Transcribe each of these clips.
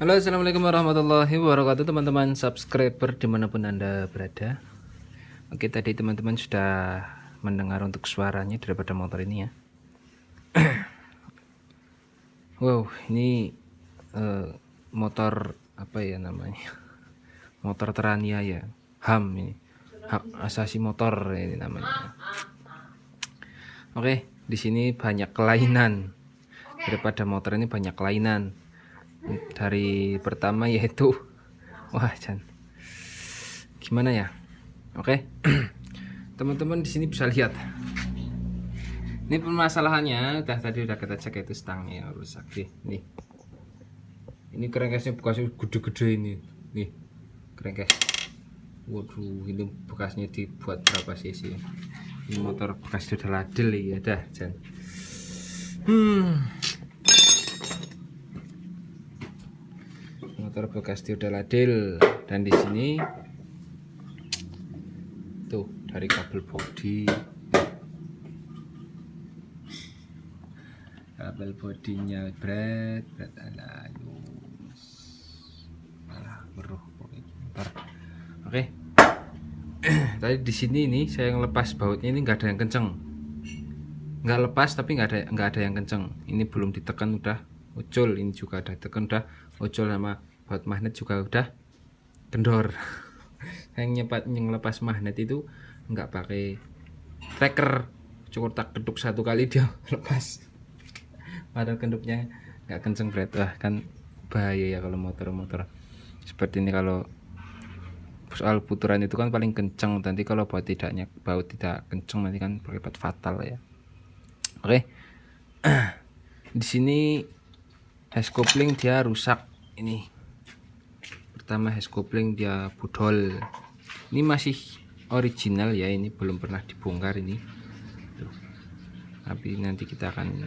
Halo, assalamualaikum warahmatullahi wabarakatuh, teman-teman subscriber dimanapun anda berada. Oke, tadi teman-teman sudah mendengar untuk suaranya daripada motor ini ya. Wow, ini motor apa ya namanya? Motor teraniaya, HAM ini, hak asasi motor ini namanya. Oke, di sini banyak kelainan daripada motor ini, banyak kelainan. Dari pertama yaitu gimana ya? Oke. Teman-teman di sini bisa lihat. Ini permasalahannya tadi udah kita cek, itu stangnya rusak nih. Ini crankcase-nya bekasnya gede-gede ini. Nih, crankcase. Waduh, ini bekasnya dibuat berapa cc? Ini motor bekas sudah ladel ya dah, Jan. Motor bekas udah ladel, dan di sini tuh dari kabel bodinya berat beruh pokoknya. Oke. Tadi di sini ini saya ngelepas bautnya, ini nggak ada yang kenceng, nggak lepas tapi nggak ada yang kenceng. Ini belum ditekan udah ucul, ini juga ada tekan udah ucul, sama baut magnet juga udah kendor. Yang ngelepas magnet itu nggak pakai tracker, cukup tak keduk satu kali dia lepas. Padahal keduknya nggak kenceng berat. Wah, kan bahaya ya kalau motor-motor seperti ini. Kalau soal puteran itu kan paling kenceng, nanti kalau baut tidak kenceng nanti kan berakibat fatal ya. Oke. Di sini hose coupling dia rusak ini. Pertama, hose coupling dia budol. Ini masih original ya, ini belum pernah dibongkar ini. Tuh. Tapi nanti kita akan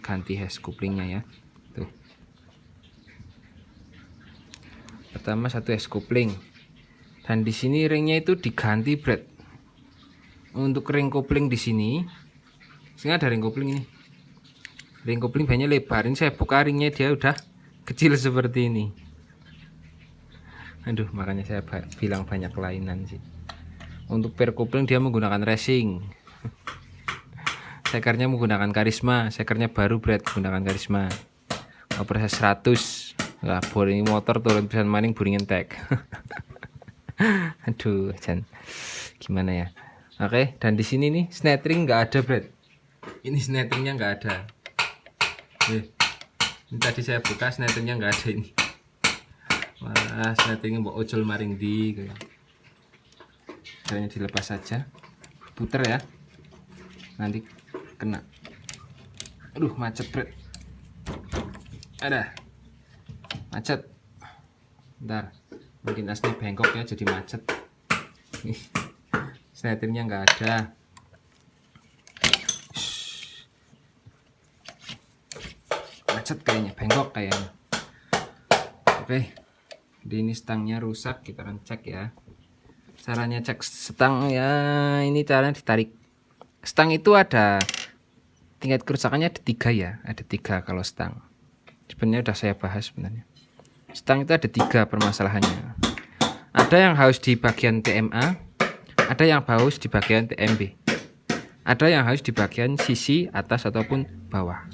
ganti hose couplingnya ya. Tuh. Pertama satu hose coupling. Dan di sini ringnya itu diganti, Brad. Untuk ring coupling di sini, ada ring coupling ini. Ring coupling banyak lebar. Ini saya buka ringnya, dia udah kecil seperti ini. Aduh, makanya saya bilang banyak kelainan sih. Untuk per coupling dia menggunakan racing. Sekernya menggunakan Karisma. Sekernya baru Brad, menggunakan Karisma. Proses 100. Lah, boring motor turun pisan maning buring entek. Aduh, Jan. Gimana ya? Oke, dan di sini nih snethring nggak ada, Brad. Ini snethringnya nggak ada. Ini tadi saya buka, snethringnya nggak ada ini. Wah, snethringnya mbok ojol maring di. Caranya dilepas saja, puter ya. nanti kena. Aduh, macet Bret. Ada macet. Bentar, mungkin asli bengkok ya jadi macet. Setirnya nggak ada. Macet kayaknya, bengkok kayaknya. Oke, jadi ini stangnya rusak, kita akan cek ya. Caranya cek stang ya, ini caranya ditarik. Stang itu ada tingkat kerusakannya ada 3 ya, ada 3 kalau stang. Sebenarnya udah saya bahas sebenarnya. Stang itu ada 3 permasalahannya. Ada yang haus di bagian TMA, ada yang haus di bagian TMB, ada yang haus di bagian sisi atas ataupun bawah.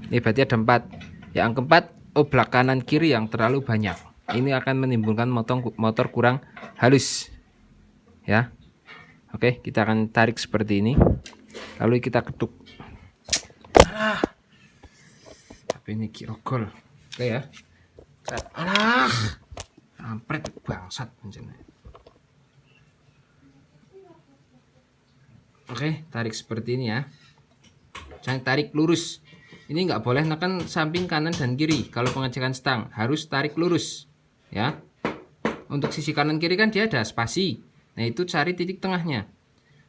Ini berarti ada 4. Yang keempat, oblak kanan kiri yang terlalu banyak. Ini akan menimbulkan motor kurang halus. Ya. Oke, kita akan tarik seperti ini. Lalu kita ketuk. Alah. Tapi ini kirogol. Oke ya. Alah. Ampret bangsat bencana. Oke, tarik seperti ini ya. Jangan tarik lurus. Ini nggak boleh nekan samping kanan dan kiri. Kalau pengecekan stang harus tarik lurus, ya. Untuk sisi kanan kiri kan dia ada spasi. Nah itu cari titik tengahnya.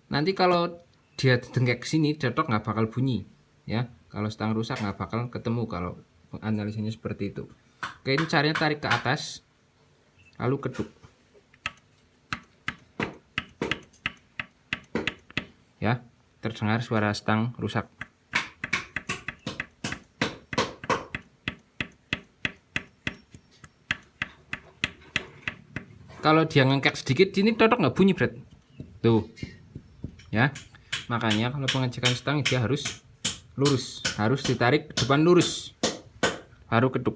Nanti kalau dia dengkek ke sini, detok nggak bakal bunyi, ya. Kalau stang rusak nggak bakal ketemu kalau analisanya seperti itu. Oke, ini caranya tarik ke atas, lalu ketuk. Ya, terdengar suara stang rusak. Kalau dia ngengkek sedikit, ini totok nggak bunyi Bret. Tuh, ya. Makanya kalau pengecekan stang dia harus lurus, harus ditarik ke depan lurus, baru ketuk.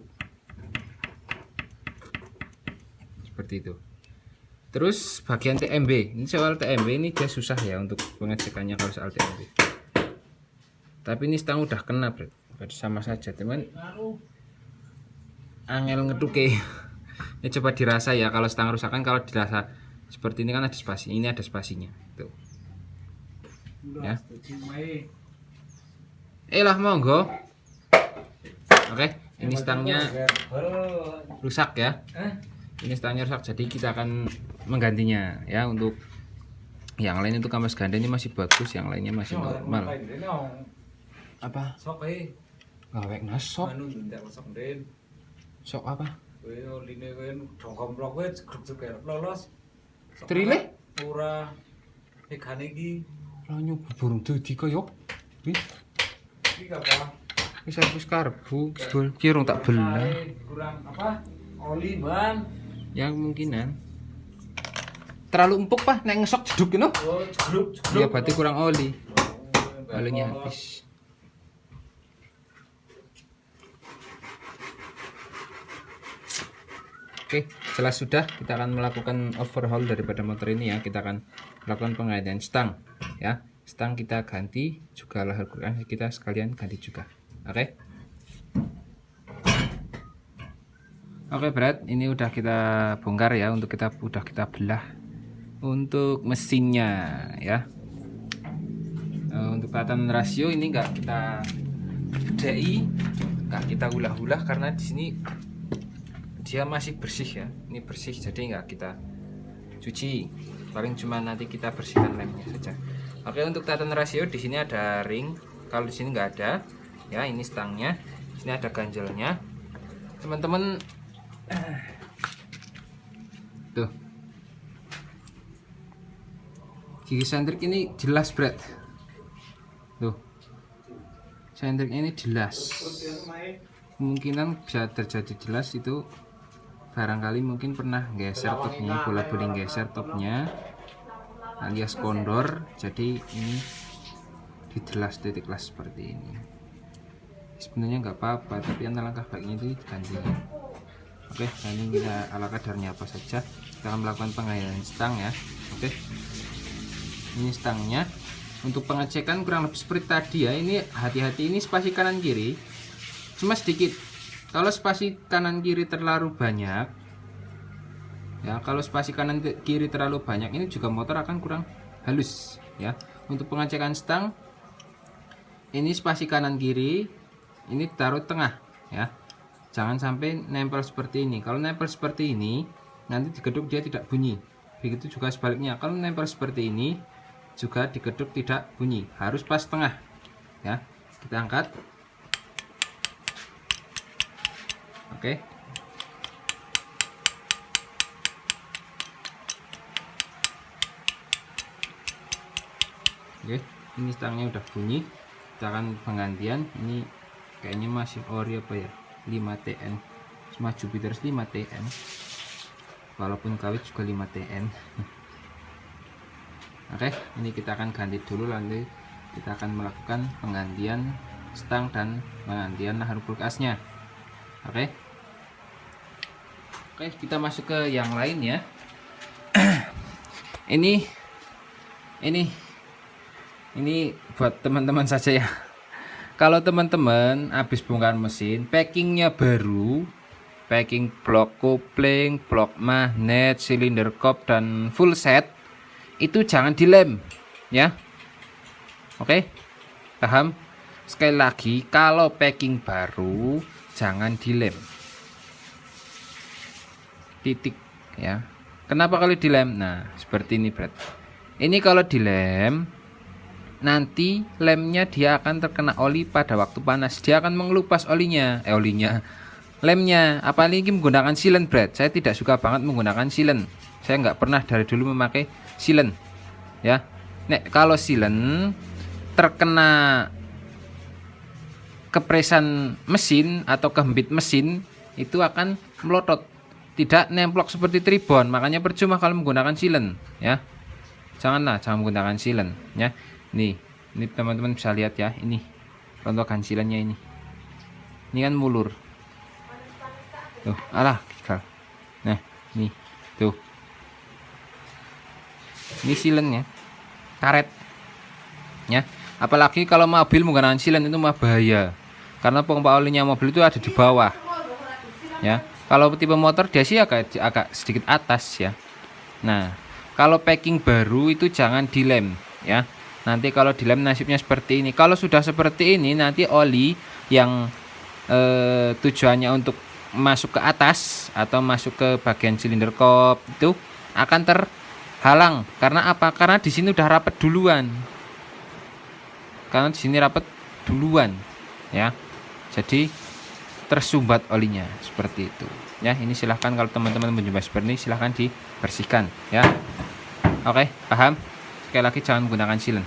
Seperti itu. Terus bagian TMB, ini soal TMB ini dia susah ya untuk pengecekannya kalau soal TMB. Tapi ini stang udah kena Bret, berarti sama saja teman. Angel ngetuke. Ini coba dirasa ya, kalau stang rusakan kalau dirasa seperti ini kan ada spasi, ini ada spasinya tuh ya. Lah monggo. Oke, ini stangnya rusak ya, ini stangnya rusak, jadi kita akan menggantinya ya. Untuk yang lain itu kampas ganda ini masih bagus, yang lainnya masih normal. Apa? Sok gawek nasok. Sok apa? Trile? Ora megane iki. Lah nyoba burung dadi kaya iki. Iki apa? Wis servis karbu, ki rong tak belah. Kurang apa? Oli, Ban. Yang kemungkinan terlalu empuk, Pak. Nek ngesok jeduk ngono. Oh, jeduk. Ya berarti kurang oli. Olinya habis. Oke, setelah sudah kita akan melakukan overhaul daripada motor ini ya. Kita akan melakukan penggantian stang ya. Stang kita ganti juga, leher kurang kita sekalian ganti juga. Oke. Oke Bret, ini udah kita bongkar ya, udah kita belah untuk mesinnya ya. Untuk tatan rasio ini enggak kita bedai, enggak kita ulah-ulah karena di sini dia masih bersih ya. Ini bersih jadi nggak kita cuci, paling cuma nanti kita bersihkan lemnya saja. Oke, untuk tatan rasio di sini ada ring, kalau di sini nggak ada ya. Ini stangnya, sini ada ganjelnya teman-teman. Tuh, gigi sentrik ini jelas Bret. Tuh, sentriknya ini jelas, kemungkinan bisa terjadi jelas itu barangkali mungkin pernah geser topnya, bola-boling geser topnya alias kondor, jadi ini dijelas titik las seperti ini. Sebenarnya nggak apa-apa, tapi langkah baiknya itu diganti. Oke, nah ini kita ala kadarnya apa saja. Kita akan melakukan penggantian stang ya. Oke, ini stangnya. Untuk pengecekan kurang lebih seperti tadi ya. Ini hati-hati, ini spasi kanan kiri cuma sedikit. Kalau spasi kanan kiri terlalu banyak ya, kalau spasi kanan kiri terlalu banyak ini juga motor akan kurang halus ya. untuk pengecekan stang, ini spasi kanan kiri, ini taruh tengah ya. Jangan sampai nempel seperti ini. Kalau nempel seperti ini, nanti digeduk dia tidak bunyi. Begitu juga sebaliknya. Kalau nempel seperti ini, juga digeduk tidak bunyi. Harus pas tengah ya. Kita angkat. Oke. Oke, ini stangnya udah bunyi. Kita akan penggantian. Ini kayaknya masih ori apa ya, 5TN Smart Jupiter 5TN, walaupun kawit juga 5TN. Oke, ini kita akan ganti dulu, nanti kita akan melakukan penggantian stang dan penggantian nahar kulkasnya. Oke, kita masuk ke yang lain ya. ini buat teman-teman saja ya. Kalau teman-teman habis bongkar mesin, packingnya baru, packing blok kopling, blok magnet, silinder kop dan full set, itu jangan dilem ya. Oke, paham? Sekali lagi, kalau packing baru jangan dilem, titik ya. Kenapa kalau dilem? Nah seperti ini Brad. Ini kalau dilem, nanti lemnya dia akan terkena oli pada waktu panas, dia akan mengelupas lemnya. Apalagi menggunakan silen Brad, saya tidak suka banget menggunakan silen. Saya nggak pernah dari dulu memakai silen ya. Kalau silen terkena kepresan mesin atau kehembit mesin, itu akan melotot, tidak nemplok seperti tribon. Makanya percuma kalau menggunakan silen ya. Jangan menggunakan silen ya. Ini teman-teman bisa lihat ya, ini rontokan silennya ini kan mulur tuh, alah gagal. Nah nih tuh, ini silennya karet ya. Apalagi kalau mobil menggunakan silen itu mah bahaya, karena pompa olinya mobil itu ada di bawah ya. Kalau tipe motor dia sih agak sedikit atas ya. Nah kalau packing baru itu jangan dilem ya. Nanti kalau dilem nasibnya seperti ini. Kalau sudah seperti ini, nanti oli yang tujuannya untuk masuk ke atas atau masuk ke bagian silinder kop itu akan terhalang. Karena apa? Karena di sini udah rapet duluan. Ya. Jadi tersumbat olinya seperti itu. Ya, ini silahkan kalau teman-teman mencoba seperti ini, silahkan dibersihkan ya. Oke, paham? Sekali lagi jangan menggunakan silen.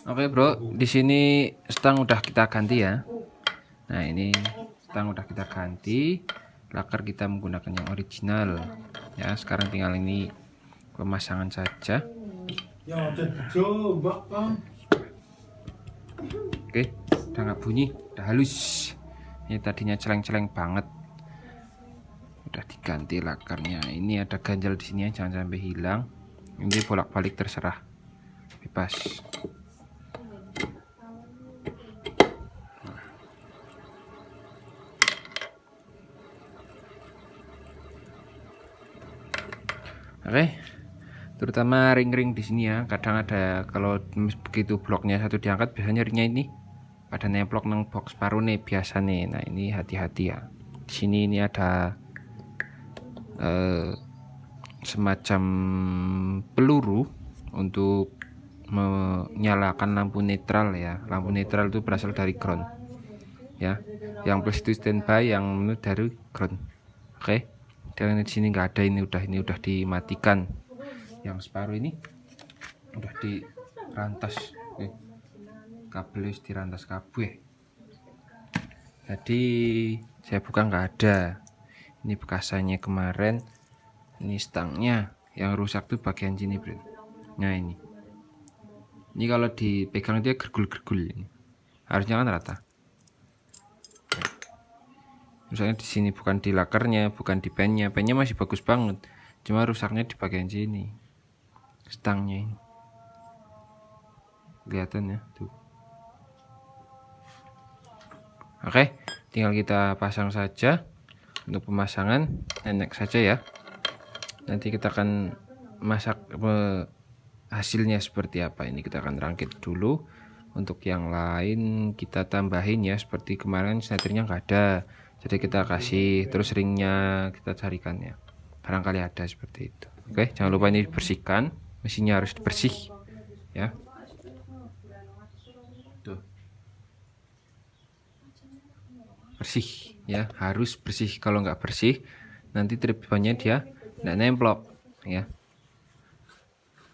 Oke bro, di sini stang udah kita ganti ya. Nah ini stang udah kita ganti, laker kita menggunakan yang original ya. Sekarang tinggal ini pemasangan saja. Oke, udah nggak bunyi, udah halus. Ini tadinya celeng-celeng banget, udah diganti lakarnya. Ini ada ganjal di sini ya, jangan sampai hilang. Ini bolak-balik terserah, bebas. Oke, terutama ring-ring di sini ya. Kadang ada, kalau begitu bloknya satu diangkat, biasanya ringnya ini pada nemplok nang box paru nih biasa nih. Nah ini hati-hati ya. Di sini ini ada semacam peluru untuk menyalakan lampu netral ya. Lampu netral itu berasal dari ground ya. Yang plus itu standby, yang menurut dari ground. Oke. Dan di sini nggak ada, ini udah dimatikan. Yang separuh ini udah dirantas. Oke. Kabel dirantas kabeh. Jadi saya buka nggak ada. Ini bekasannya kemarin. Ini stangnya yang rusak tuh bagian sini bro. Nah ini kalau dipegang dia gergul-gergul. Harusnya kan rata. Misalnya di sini, bukan di lakernya, bukan di pennya masih bagus banget, cuma rusaknya di bagian sini, stangnya ini. Kelihatan ya tuh. Oke, tinggal kita pasang saja. Untuk pemasangan enak saja ya. Nanti kita akan masak hasilnya seperti apa. Ini kita akan rangkit dulu. Untuk yang lain kita tambahin ya, seperti kemarin sneakernya nggak ada, jadi kita kasih, terus ringnya kita carikan ya, barangkali ada seperti itu. Oke, jangan lupa ini dibersihkan, mesinnya harus bersih ya. Tuh, bersih ya, harus bersih. Kalau nggak bersih nanti tripodnya dia nggak nemplok ya.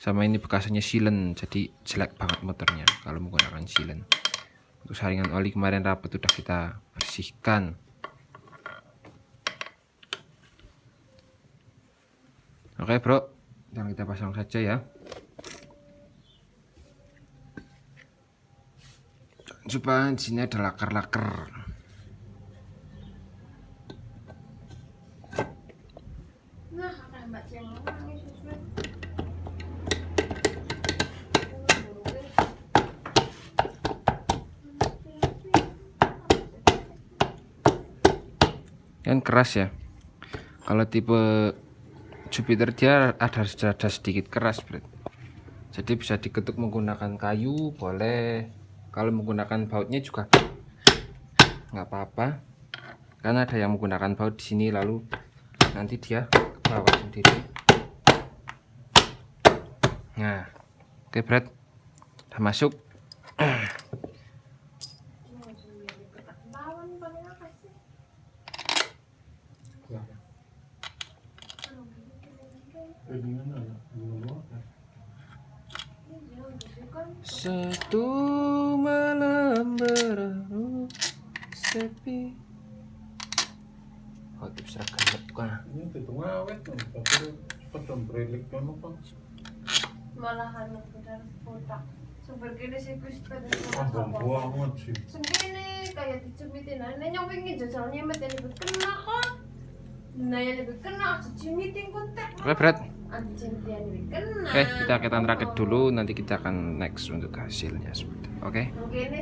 Sama ini bekasnya silen, jadi jelek banget motornya kalau menggunakan silen. Untuk saringan oli kemarin rapat udah kita bersihkan. Oke bro, dan kita pasang saja ya. Supaya di sini ada laker-laker. Kan keras ya. Kalau tipe Jupiter dia ada sedikit keras, bro. Jadi bisa diketuk menggunakan kayu, boleh. Kalau menggunakan bautnya juga nggak apa-apa. Karena ada yang menggunakan baut di sini, lalu nanti dia ke bawah sendiri. Nah, oke, Brad. Udah masuk. Satu malam berlalu sepi. Oh, itu seragam bukan? Ini itu ngawet tuh, tapi pedang brelik kan apa? Malahan benar kotak. Seperti sih kus pada Abang banget sih. Segini kayak dicumitin, nah nyopingin jajalnya mati lebih kena kok. Nah yang lebih kena dicumitin kontak. Oke, Brad. Anjing dia lebih kena. Oke, kita rakit dulu, nanti kita akan next untuk hasilnya seperti. Oke. Mungkin ini